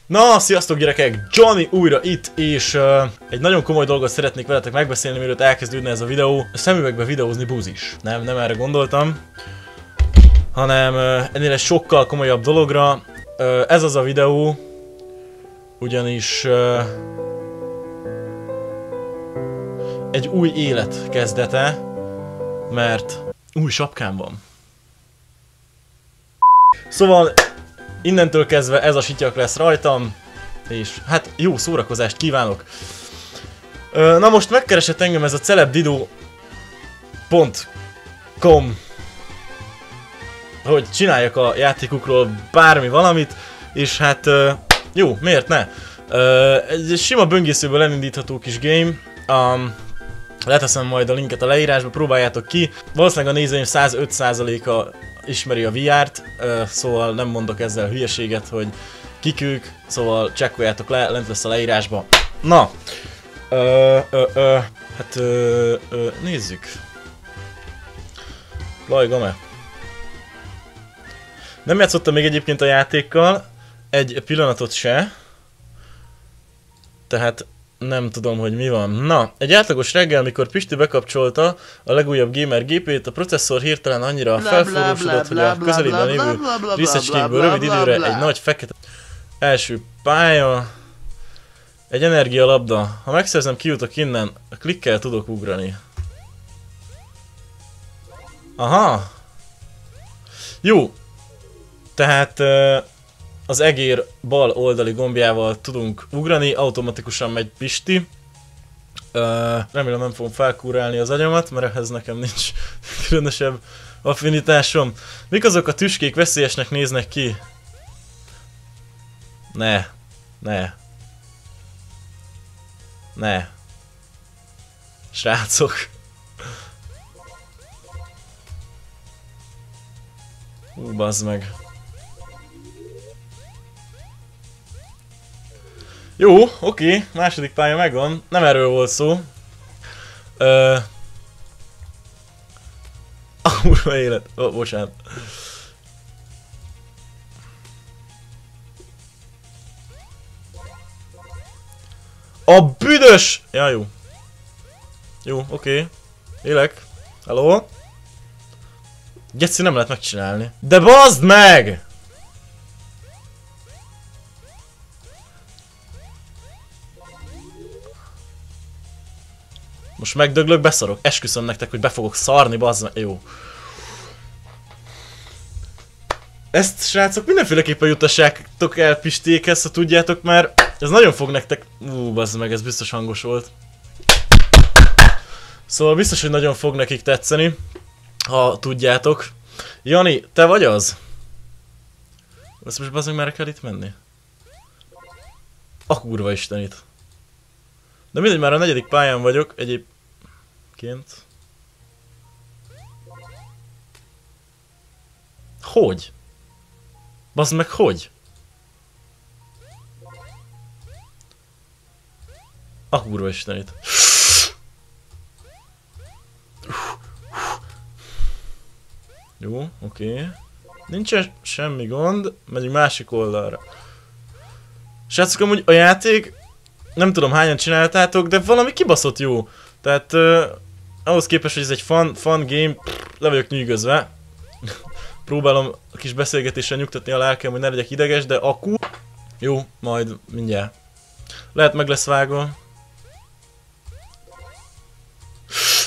Na, sziasztok gyerekek! Johnny újra itt, és egy nagyon komoly dolgot szeretnék veletek megbeszélni, mielőtt elkezdődne ez a videó. A szemüvegbe videózni búzis. Nem erre gondoltam, hanem ennél egy sokkal komolyabb dologra. Ez az a videó, ugyanis egy új élet kezdete, mert új sapkám van. Szóval innentől kezdve ez a sityak lesz rajtam, és hát jó szórakozást kívánok! Na most megkeresett engem ez a celebdido.com, hogy csináljak a játékukról bármi valamit, és hát jó, miért ne? Egy sima böngészőből elindítható kis game, leteszem majd a linket a leírásba, próbáljátok ki. Valószínűleg a nézőim 105%-a ismeri a VR-t, szóval nem mondok ezzel hülyeséget, hogy kik ők, szóval csekkoljátok le, lent lesz a leírásba. Na, hát nézzük. Lajgam-e? Nem játszottam még egyébként a játékkal, egy pillanatot se, tehát nem tudom, hogy mi van. Na, egy átlagos reggel, mikor Pisti bekapcsolta a legújabb gamer gépét, a processzor hirtelen annyira felforrósodott, hogy a közelében lévő részecskékből rövid időre egy nagy fekete... Első pálya... Egy energialabda. Ha megszerzem, kijutok innen, a klikkel tudok ugrani. Aha! Jó! Tehát... az egér bal oldali gombjával tudunk ugrani, automatikusan megy Pisti. Remélem nem fogom felkúrálni az agyamat, mert ehhez nekem nincs különösebb affinitásom. Mik azok a tüskék, veszélyesnek néznek ki? Ne. Srácok. Bazd meg. Jó, oké, második pálya megvan, nem erről volt szó. Kurva élet, bocsánat. A büdös! Ja, jó. Jó, oké. Élek. Hello? Geci, nem lehet megcsinálni. De bazd meg! Most megdöglök, beszarok. Esküszöm nektek, hogy be fogok szarni, bazd meg. Jó. Ezt, srácok, mindenféleképpen jutassátok el Pistékhez, ha tudjátok, mert ez nagyon fog nektek... Bazd meg, ez biztos hangos volt. Szóval biztos, hogy nagyon fog nekik tetszeni, ha tudjátok. Jani, te vagy az? Ezt most bazd meg, merre kell itt menni? A kurva istenit. De mindegy, már a negyedik pályán vagyok egyébként. Hogy? Bazd meg, hogy? A kurva istenit. Jó, oké. Nincsen semmi gond, megyünk másik oldalra. Srácok, amúgy a játék... Nem tudom hányan csináltátok, de valami kibaszott jó. Tehát ahhoz képest, hogy ez egy fun game, le vagyok nyűgözve. Próbálom a kis beszélgetéssel nyugtatni a lelkem, hogy ne legyek ideges, de akkor... Jó, majd mindjárt. Lehet meg lesz vágva.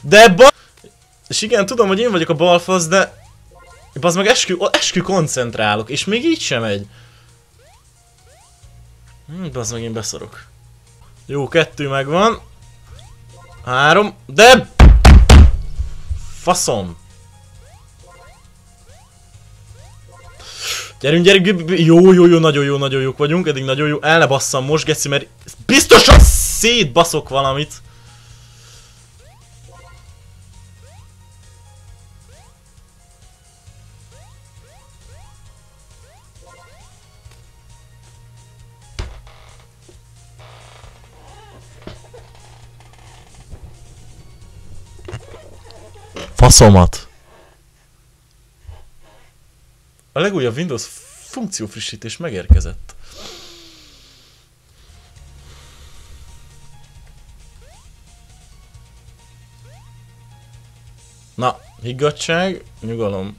De és igen, tudom, hogy én vagyok a balfasz, de... Bazd meg, eskü koncentrálok, és még így sem megy. Bazd meg, én beszarok. Jó, 2 megvan. 3, de... Faszom. Gyerünk, jó, nagyon jók vagyunk, eddig nagyon jó. El ne basszam most, geci, mert biztosan szétbaszok valamit. Faszomat! A legújabb Windows funkciófrissítés megérkezett. Na, higgadtság, nyugalom.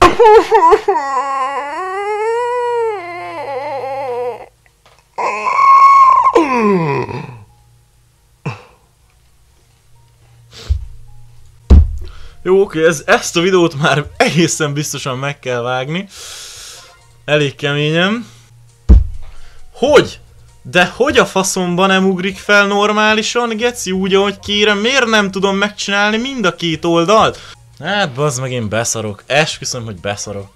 Jó, oké, ezt a videót már egészen biztosan meg kell vágni. Elég keményen. Hogy? De hogy a faszomban nem ugrik fel normálisan, geci, úgy ahogy kérem? Miért nem tudom megcsinálni mind a két oldalt? Hát bazd meg, én beszarok. Esküszöm, hogy beszarok.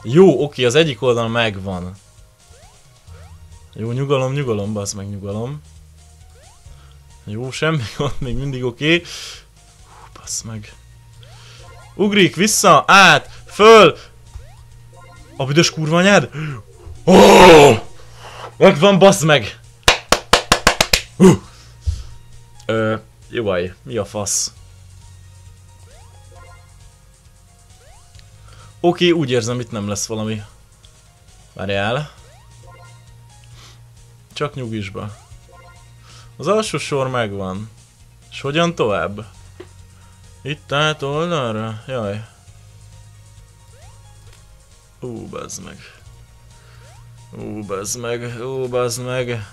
Jó, oké, az egyik oldal megvan. Jó, nyugalom, nyugalom, bazd meg, nyugalom. Jó, semmi gond, még mindig oké. Bazd meg. Ugrik, vissza, át, föl! A büdös kurva anyád! Oh! Megvan, bazd meg! Jó baj, mi a fasz? Oké, úgy érzem, itt nem lesz valami. Várjál. Csak nyugisba. Az alsó sor megvan. És hogyan tovább? Itt át oldalra? Jaj. Bazd meg. Bazd meg. Bazd meg.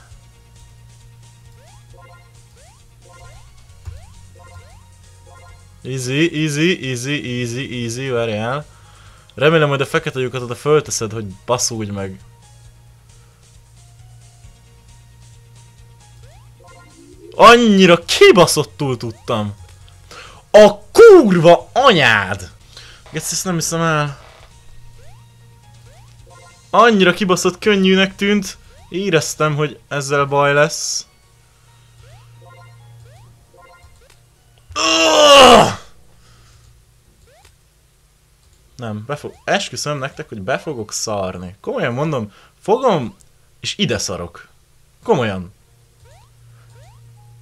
Easy, easy, easy, easy, easy, várjál. Remélem, hogy a fekete lyukat oda fölteszed, hogy baszódj meg. Annyira kibaszottul tudtam. A kurva anyád! Ezt nem hiszem el. Annyira kibaszott könnyűnek tűnt. Éreztem, hogy ezzel baj lesz. Nem, esküszöm nektek, hogy be fogok szarni. Komolyan mondom, fogom, és ide szarok. Komolyan.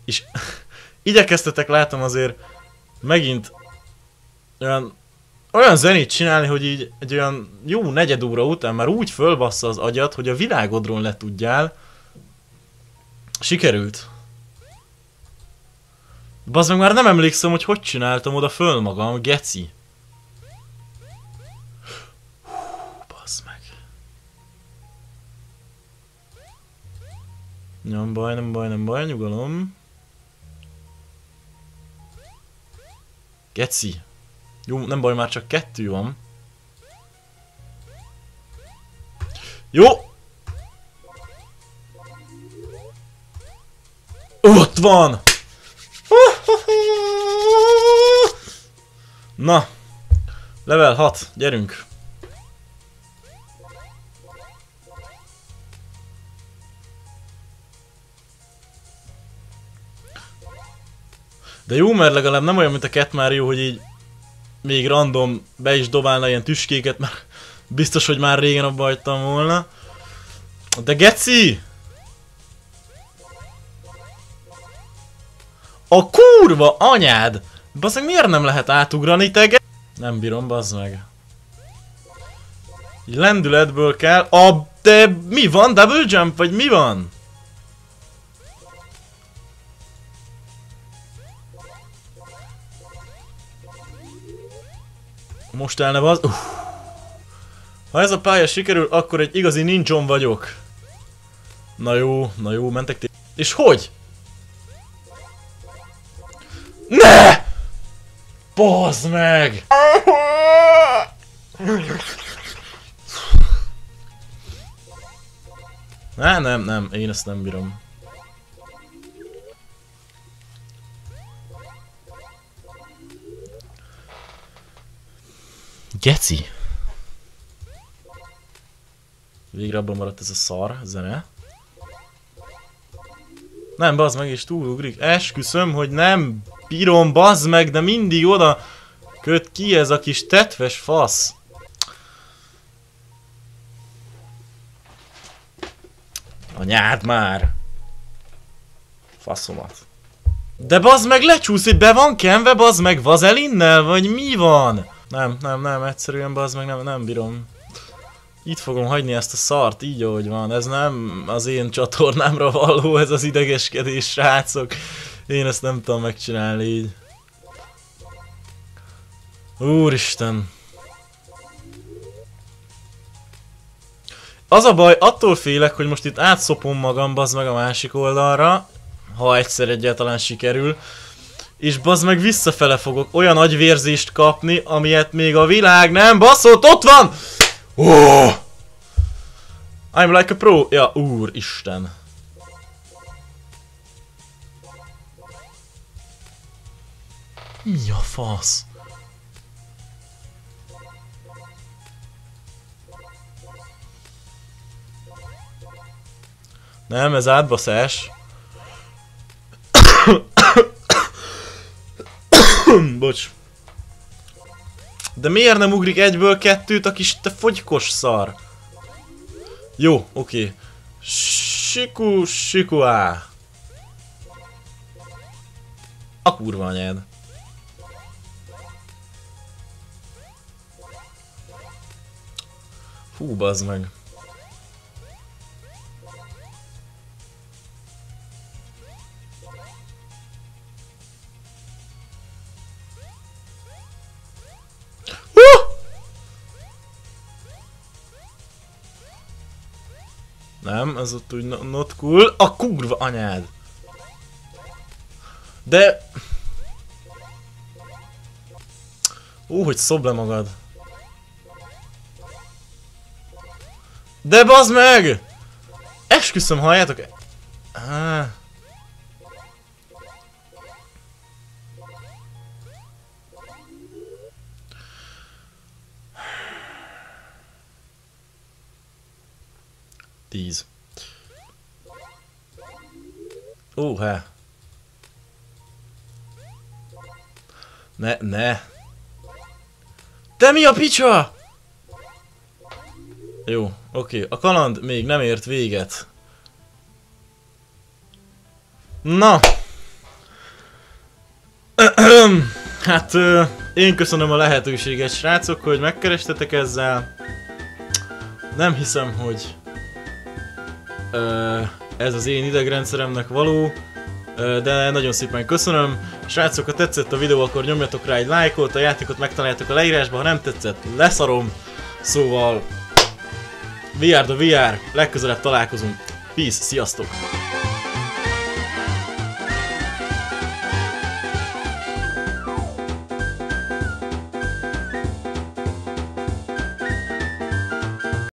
És igyekeztetek, látom azért megint olyan zenét csinálni, hogy így egy olyan jó negyed óra után már úgy fölbassza az agyat, hogy a világodról letudjál. Sikerült. Bazd meg, már nem emlékszem, hogy csináltam oda föl magam, geci. Bazd meg. Nem baj, nem baj, nem baj, nyugalom. Geci. Jó, nem baj, már csak 2 van. Jó! Ott van! Na! Level 6, gyerünk! De jó, mert legalább nem olyan, mint a Cat Mario, hogy így még random be is dobálna ilyen tüskéket, mert biztos, hogy már régen abba hagytam volna. De geci! A kurva anyád! Bazzeg, miért nem lehet átugrani, te Nem bírom, bazd meg. Így lendületből kell. De mi van? Double jump? Vagy mi van? Most elne bazd. Ha ez a pálya sikerül, akkor egy igazi ninjon vagyok. Na jó, mentek ti. És hogy? Ne! Bazd meg! Nem, én ezt nem bírom. Geci! Végre abban maradt ez a szar zene. Nem, bazd meg, és túlugrik. Esküszöm, hogy nem bírom, bazd meg, de mindig oda köt ki ez a kis tetves fasz. Anyád már! Faszomat. De bazd meg, lecsúsz, be van kenve, bazd meg, vazelinnel, vagy mi van? Nem, egyszerűen bazd meg, nem bírom. Itt fogom hagyni ezt a szart, így ahogy van. Ez nem az én csatornámra való, ez az idegeskedés, srácok. Én ezt nem tudom megcsinálni így. Úristen. Az a baj, attól félek, hogy most itt átszopom magam, bazd meg a másik oldalra. Ha egyszer egyáltalán sikerül. És bazd meg visszafele fogok olyan agyvérzést kapni, amilyet még a világ nem baszott, ott van! Oh! I'm like a pro. Ja, úristen. Mi a fasz? Nem, ez átbaszás. Bocs. De miért nem ugrik egyből kettőt a kis te fogykos szar? Jó, oké. Sikuá. A kurva anyád. Hú, bazd meg. Nem, ez ott úgy not cool. A kurva anyád! De... hogy szob le magad. De bazd meg! Esküszöm, halljátok? Ah. Tíz. Hát. Ne. De mi a picsa? Jó, oké. A kaland még nem ért véget. Na. Hát én köszönöm a lehetőséget, srácok, hogy megkerestetek ezzel. Nem hiszem, hogy ez az én idegrendszeremnek való, de nagyon szépen köszönöm. Srácok, ha tetszett a videó, akkor nyomjatok rá egy lájkot, a játékot megtaláljátok a leírásban, ha nem tetszett, leszarom. Szóval, VR the VR, legközelebb találkozunk. Peace, sziasztok!